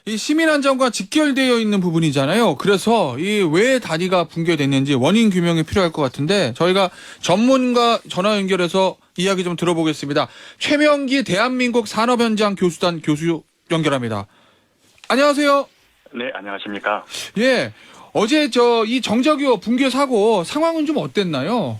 이 시민안전과 직결되어 있는 부분이잖아요. 그래서 이 왜 다리가 붕괴됐는지 원인 규명이 필요할 것 같은데 저희가 전문가 전화 연결해서 이야기 좀 들어보겠습니다. 최명기 대한민국 산업현장 교수단 교수 연결합니다. 안녕하세요. 네, 안녕하십니까. 예, 어제 이 정자교 붕괴 사고 상황은 좀 어땠나요?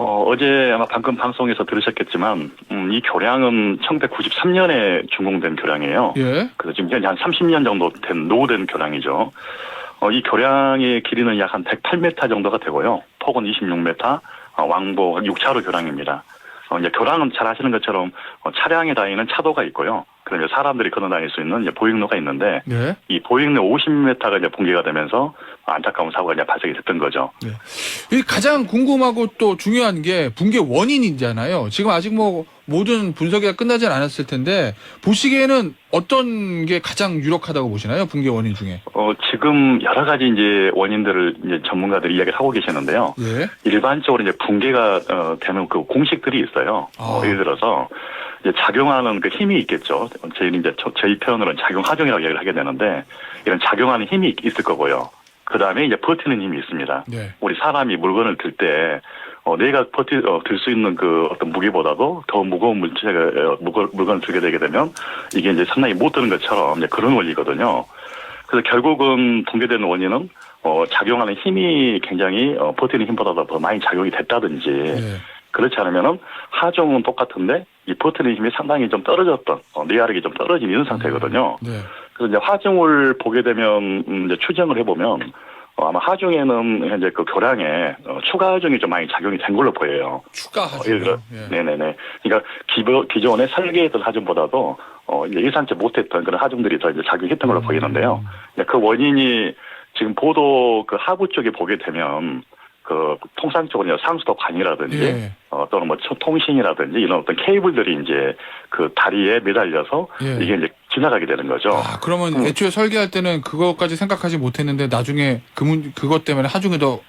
어제 아마 방금 방송에서 들으셨겠지만, 이 교량은 1993년에 준공된 교량이에요. 예. 그래서 지금 현재 한 30년 정도 노후된 교량이죠. 이 교량의 길이는 약 한 108m 정도가 되고요. 폭은 26m, 왕복 6차로 교량입니다. 이제 교량은 잘 아시는 것처럼 차량에 다니는 차도가 있고요. 그다음에 사람들이 건너 다닐 수 있는 이제 보행로가 있는데, 네. 이 보행로 50m가 이제 붕괴가 되면서 안타까운 사고가 이제 발생이 됐던 거죠. 네. 이 가장 궁금하고 또 중요한 게 붕괴 원인이잖아요. 지금 아직 뭐 모든 분석이 끝나진 않았을 텐데 보시기에는 어떤 게 가장 유력하다고 보시나요? 붕괴 원인 중에? 지금 여러 가지 이제 원인들을 이제 전문가들이 이야기를 하고 계시는데요. 예. 일반적으로 이제 붕괴가 되는 그 공식들이 있어요. 예를 들어서 이제 작용하는 그 힘이 있겠죠. 저희는 이제 저희 표현으로는 작용하중이라고 얘기를 하게 되는데, 이런 작용하는 힘이 있을 거고요. 그 다음에 이제 버티는 힘이 있습니다. 네. 우리 사람이 물건을 들 때, 내가 들 수 있는 그 어떤 무게보다도 더 무거운 물건을 들게 되게 되면 이게 이제 상당히 못 드는 것처럼 이제 그런 원리거든요. 그래서 결국은 붕괴되는 원인은 작용하는 힘이 굉장히 버티는 힘보다 더 많이 작용이 됐다든지, 네. 그렇지 않으면은 하중은 똑같은데 이 버티는 힘이 상당히 좀 떨어졌던, 뇌하력이 좀 떨어진 이런 상태거든요. 네. 그래서 이제 하중을 보게 되면 이제 추정을 해보면 아마 하중에는 현재 그 교량에 추가 하중이 좀 많이 작용이 된 걸로 보여요. 추가 예를 들어, 하중이요? 예. 네네네. 그러니까 기존에 설계했던 하중보다도 이제 예상치 못했던 그런 하중들이 더 이제 작용했던 걸로 보이는데요. 그 원인이 지금 보도 그 하부 쪽에 보게 되면 그 통상적으로 상수도관이라든지 예. 또는 뭐 통신이라든지 이런 어떤 케이블들이 이제 그 다리에 매달려서 예. 이게 이제 지나가게 되는 거죠. 그러면 애초에 설계할 때는 그것까지 생각하지 못했는데 나중에 그것 때문에 하중에도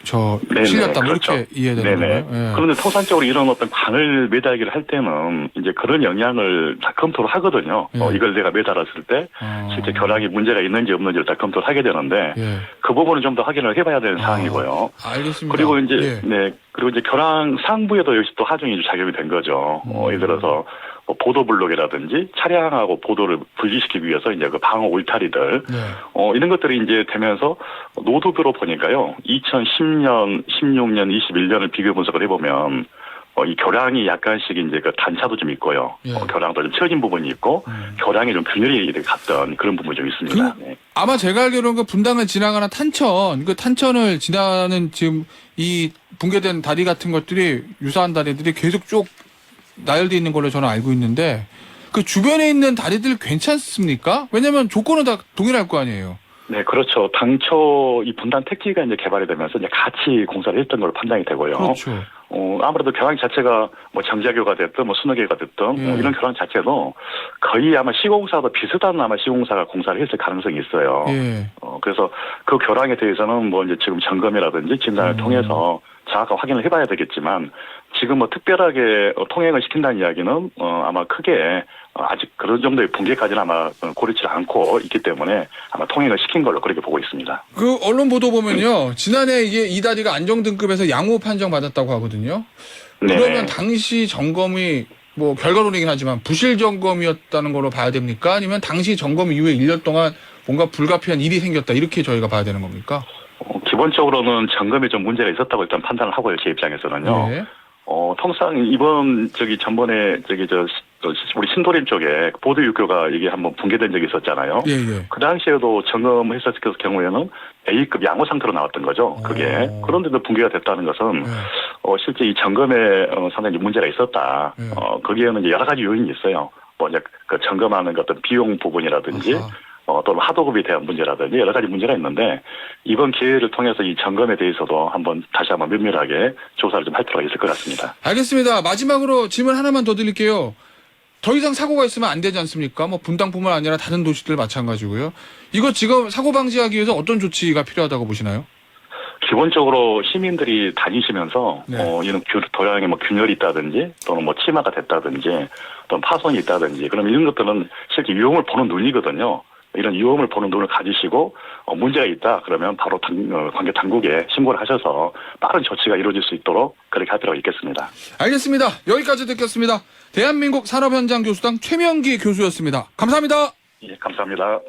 네네, 실렸다 뭐 그렇죠. 이렇게 이해되는 네네. 거예요. 예. 그런데 통상적으로 이런 어떤 관을 매달기를 할 때는 이제 그런 영향을 다 검토를 하거든요. 예. 이걸 내가 매달았을 때 실제 교량이 문제가 있는지 없는지를 다 검토를 하게 되는데, 예. 그 부분은 좀 더 확인을 해봐야 되는 상황이고요. 알겠습니다. 그리고 이제 예. 그리고 이제 교량 상부에도 역시 또 하중이 작용이 된 거죠. 예를 들어서 뭐 보도 블록이라든지 차량하고 보도를 분리시키기 위해서 이제 그 방어 울타리들, 네. 이런 것들이 이제 되면서 노도교로 보니까요, 2010년, 16년, 21년을 비교 분석을 해보면 이 교량이 약간씩 이제 그 단차도 좀 있고요. 예. 교량도 좀 처진 부분이 있고 교량이 좀 균열이 갔던 그런 부분이 좀 있습니다. 네. 아마 제가 알기로는 그 분당을 지나가는 탄천, 그 탄천을 지나는 지금 이 붕괴된 다리 같은 것들이 유사한 다리들이 계속 쭉 나열되어 있는 걸로 저는 알고 있는데 그 주변에 있는 다리들 괜찮습니까? 왜냐면 조건은 다 동일할 거 아니에요. 네, 그렇죠. 당초 이 분당 택지가 이제 개발이 되면서 이제 같이 공사를 했던 걸로 판단이 되고요. 그렇죠. 아무래도 교량 자체가 뭐 정자교가 됐든 뭐 순회교가 됐든 예. 이런 교량 자체도 거의 아마 시공사도 비슷한 아마 시공사가 공사를 했을 가능성이 있어요. 예. 그래서 그 교량에 대해서는 뭐 이제 지금 점검이라든지 진단을 통해서 정확하게 확인을 해봐야 되겠지만, 지금 뭐 특별하게 통행을 시킨다는 이야기는 아마 크게 아직 그런 정도의 붕괴까지는 아마 고르지 않고 있기 때문에 아마 통행을 시킨 걸로 그렇게 보고 있습니다. 그 언론 보도 보면요, 지난해 이게 이 다리가 안정 등급에서 양호 판정 받았다고 하거든요. 그러면 당시 점검이 뭐 결과론이긴 하지만 부실 점검이었다는 걸로 봐야 됩니까? 아니면 당시 점검 이후에 1년 동안 뭔가 불가피한 일이 생겼다 이렇게 저희가 봐야 되는 겁니까? 기본적으로는 점검에 좀 문제가 있었다고 일단 판단을 하고요, 제 입장에서는요. 예. 통상 이번 전번에 우리 신도림 쪽에 보도 육교가 이게 한번 붕괴된 적이 있었잖아요. 예, 예. 그 당시에도 점검했었을 경우에는 A급 양호 상태로 나왔던 거죠. 그게. 그런데도 붕괴가 됐다는 것은 실제 이 점검에 상당히 문제가 있었다. 거기에는 이제 여러 가지 요인이 있어요. 뭐 이제 그 점검하는 어떤 비용 부분이라든지 또는 하도급에 대한 문제라든지 여러 가지 문제가 있는데, 이번 기회를 통해서 이 점검에 대해서도 다시 한번 면밀하게 조사를 좀 할 필요가 있을 것 같습니다. 알겠습니다. 마지막으로 질문 하나만 더 드릴게요. 더 이상 사고가 있으면 안 되지 않습니까? 뭐 분당뿐만 아니라 다른 도시들 마찬가지고요. 이거 지금 사고 방지하기 위해서 어떤 조치가 필요하다고 보시나요? 기본적으로 시민들이 다니시면서 네. 이런 도량에 뭐 균열이 있다든지 또는 뭐 치마가 됐다든지 또는 파손이 있다든지 그럼 이런 것들은 실제 위험을 보는 눈이거든요. 이런 위험을 보는 눈을 가지시고 문제가 있다 그러면 바로 관계 당국에 신고를 하셔서 빠른 조치가 이루어질 수 있도록 그렇게 할 필요가 있겠습니다. 알겠습니다. 여기까지 듣겠습니다. 대한민국 산업현장교수당 최명기 교수였습니다. 감사합니다. 예, 감사합니다.